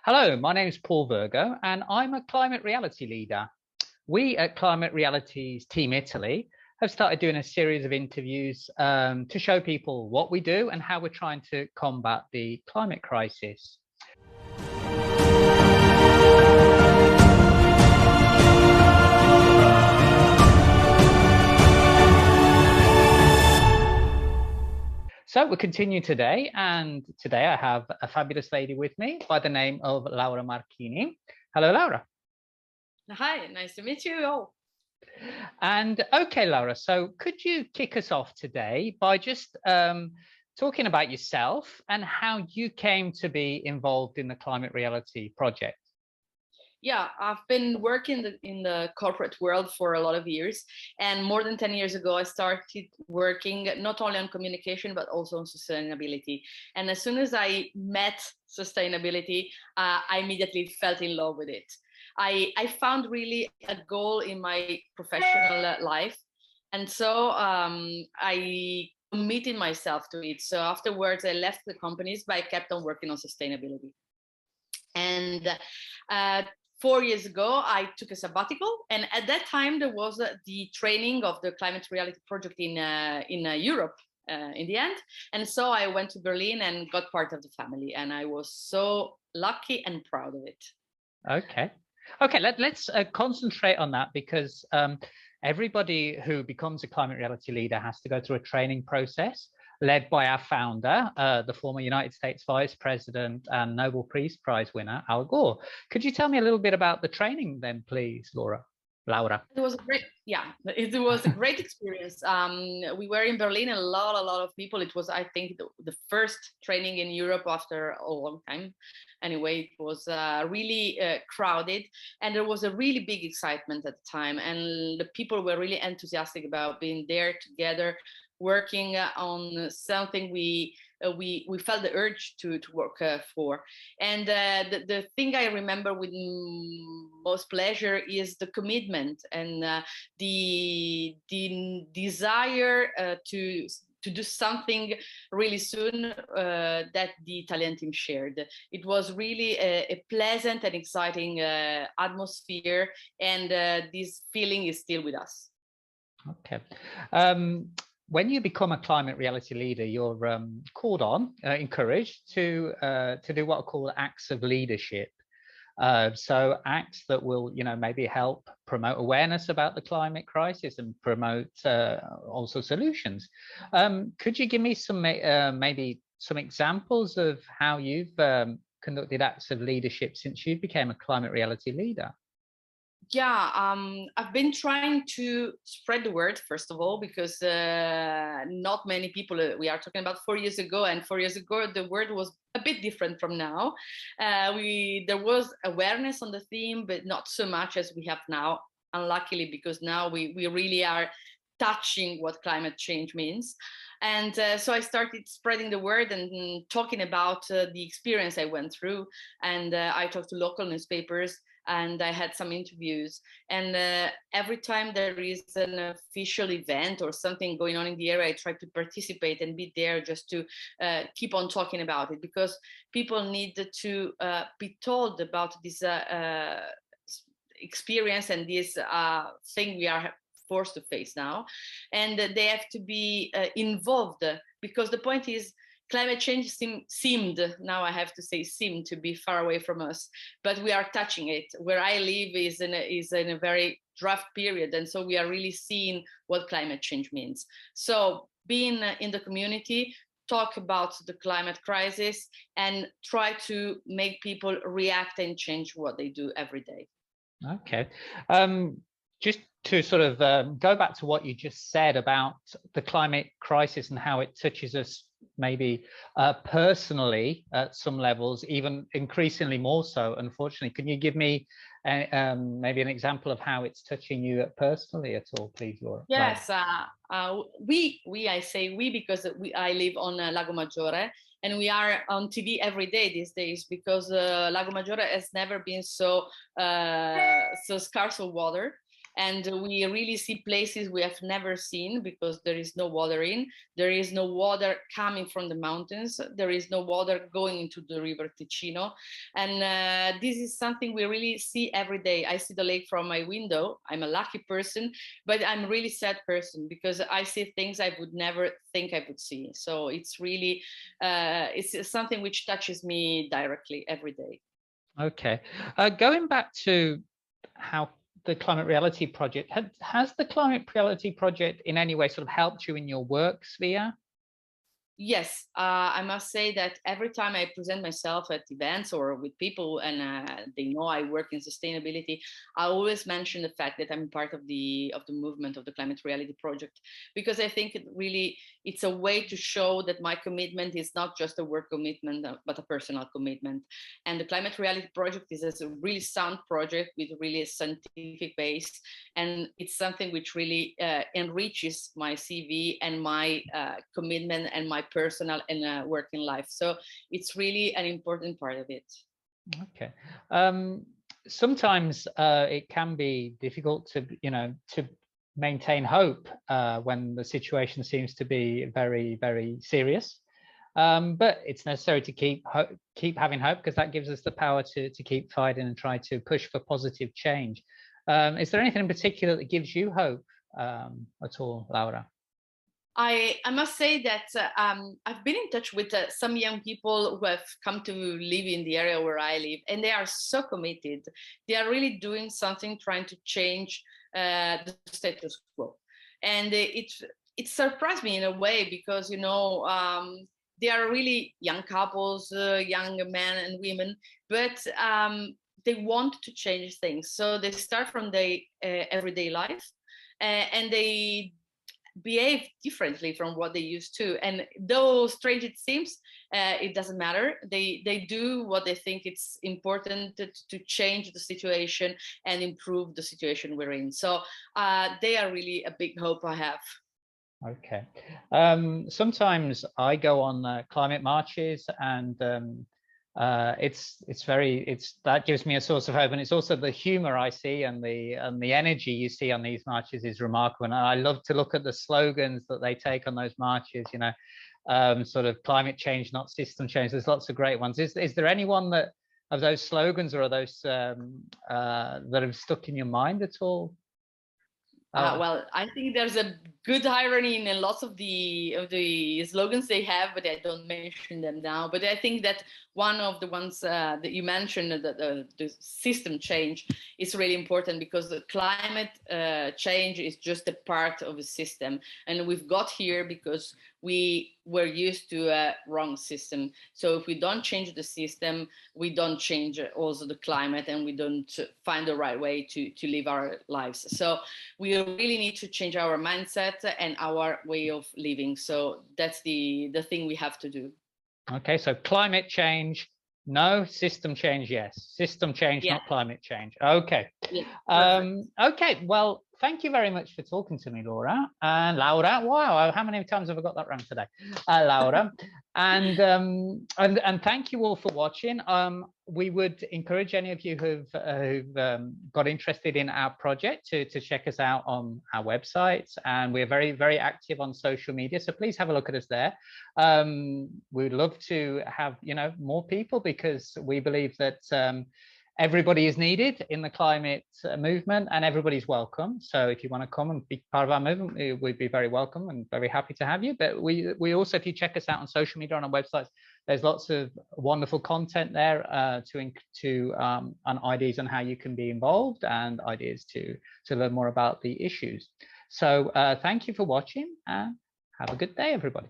Hello, my name is Paul Virgo, and I'm a climate reality leader. We at Climate Realities Team Italy have started doing a series of interviews to show people what we do and how we're trying to combat the climate crisis. So we'll continue today, and today I have a fabulous lady with me by the name of Laura Marchini. Hello, Laura. Hi, nice to meet you all. And okay, Laura, so could you kick us off today by just talking about yourself and how you came to be involved in the Climate Reality Project? Yeah, I've been working in the corporate world for a lot of years. And more than 10 years ago, I started working not only on communication, but also on sustainability. And as soon as I met sustainability, I immediately fell in love with it. I found really a goal in my professional life. And so I committed myself to it. So afterwards, I left the companies, but I kept on working on sustainability. And 4 years ago, I took a sabbatical, and at that time there was the training of the Climate Reality Project in Europe. In the end, and so I went to Berlin and got part of the family, and I was so lucky and proud of it. Okay. Let's concentrate on that because everybody who becomes a climate reality leader has to go through a training process led by our founder, the former United States Vice President and Nobel Peace Prize winner, Al Gore. Could you tell me a little bit about the training then, please, Laura? It was it was a great experience. We were in Berlin, a lot of people. It was, I think, the first training in Europe after a long time. Anyway, it was really crowded, and there was a really big excitement at the time, and the people were really enthusiastic about being there together, working on something we felt the urge to work for. And the thing I remember with most pleasure is the commitment and the desire to do something really soon that the Italian team shared. It was really a pleasant and exciting atmosphere, and this feeling is still with us. Okay. When you become a climate reality leader, you're called on, encouraged to do what are called acts of leadership. So acts that will, maybe help promote awareness about the climate crisis and promote also solutions. Could you give me some maybe some examples of how you've conducted acts of leadership since you became a climate reality leader? Yeah, I've been trying to spread the word, first of all, because not many people, we are talking about 4 years ago, and 4 years ago the word was a bit different from now. There was awareness on the theme, but not so much as we have now, unluckily, because now we really are touching what climate change means. And so I started spreading the word and talking about the experience I went through. And I talked to local newspapers, and I had some interviews. And every time there is an official event or something going on in the area, I try to participate and be there just to keep on talking about it, because people need to be told about this experience and this thing we are forced to face now, and they have to be involved, because the point is climate change seemed, now I have to say seemed, to be far away from us, but we are touching it. Where I live is in a very draft period, and so we are really seeing what climate change means. So being in the community, talk about the climate crisis, and try to make people react and change what they do every day. Okay. Just to sort of go back to what you just said about the climate crisis and how it touches us maybe personally at some levels, even increasingly more so, unfortunately. Can you give me maybe an example of how it's touching you personally at all, please, Laura? Yes, I say we because I live on Lago Maggiore, and we are on TV every day these days, because Lago Maggiore has never been so scarce of water. and we really see places we have never seen because there is no water in, there is no water coming from the mountains, there is no water going into the river Ticino, and this is something we really see every day. I see the lake from my window. I'm a lucky person, but I'm a really sad person because I see things I would never think I would see. So it's really it's something which touches me directly every day. Okay, going back to how the Climate Reality Project, has the Climate Reality Project in any way sort of helped you in your work sphere? Yes, I must say that every time I present myself at events or with people and they know I work in sustainability, I always mention the fact that I'm part of the movement of the Climate Reality Project, because I think it's a way to show that my commitment is not just a work commitment but a personal commitment. And the Climate Reality Project is a really sound project with really a scientific base, and it's something which really enriches my CV and my commitment and my personal and working life. So it's really an important part of it. Okay. Sometimes it can be difficult to, to maintain hope when the situation seems to be very, very serious. But it's necessary to keep having hope, because that gives us the power to keep fighting and try to push for positive change. Is there anything in particular that gives you hope at all, Laura? I must say that I've been in touch with some young people who have come to live in the area where I live, and they are so committed. They are really doing something, trying to change the status quo. And it surprised me in a way because, they are really young couples, young men and women, but they want to change things. So they start from their everyday life, and they behave differently from what they used to. And though strange it seems, it doesn't matter. They do what they think it's important to change the situation and improve the situation we're in. So they are really a big hope I have. Okay. Sometimes I go on climate marches, and that gives me a source of hope, and it's also the humor I see, and the energy you see on these marches is remarkable. And I love to look at the slogans that they take on those marches. Sort of climate change, not system change. There's lots of great ones. Is there anyone that of those slogans or are those that have stuck in your mind at all? Well, I think there's a good irony in lots of the slogans they have, but I don't mention them now. But I think that one of the ones that you mentioned, the system change, is really important, because the climate change is just a part of a system, and we've got here because we were used to a wrong system. So if we don't change the system, we don't change also the climate, and we don't find the right way to live our lives. So we really need to change our mindset and our way of living. So that's the thing we have to do. Okay, so climate change, no. System change, yes. System change, Yeah. not climate change. Okay. Yeah, okay, well, thank you very much for talking to me, Laura. And Laura, wow, how many times have I got that wrong today? Laura. And thank you all for watching. We would encourage any of you who've got interested in our project to check us out on our website, and we're very, very active on social media, so please have a look at us there. We'd love to have more people, because we believe that everybody is needed in the climate movement, and everybody's welcome. So if you want to come and be part of our movement, we'd be very welcome and very happy to have you. But we also, if you check us out on social media, on our websites, there's lots of wonderful content there and ideas on how you can be involved, and ideas to learn more about the issues. So thank you for watching, and have a good day, everybody.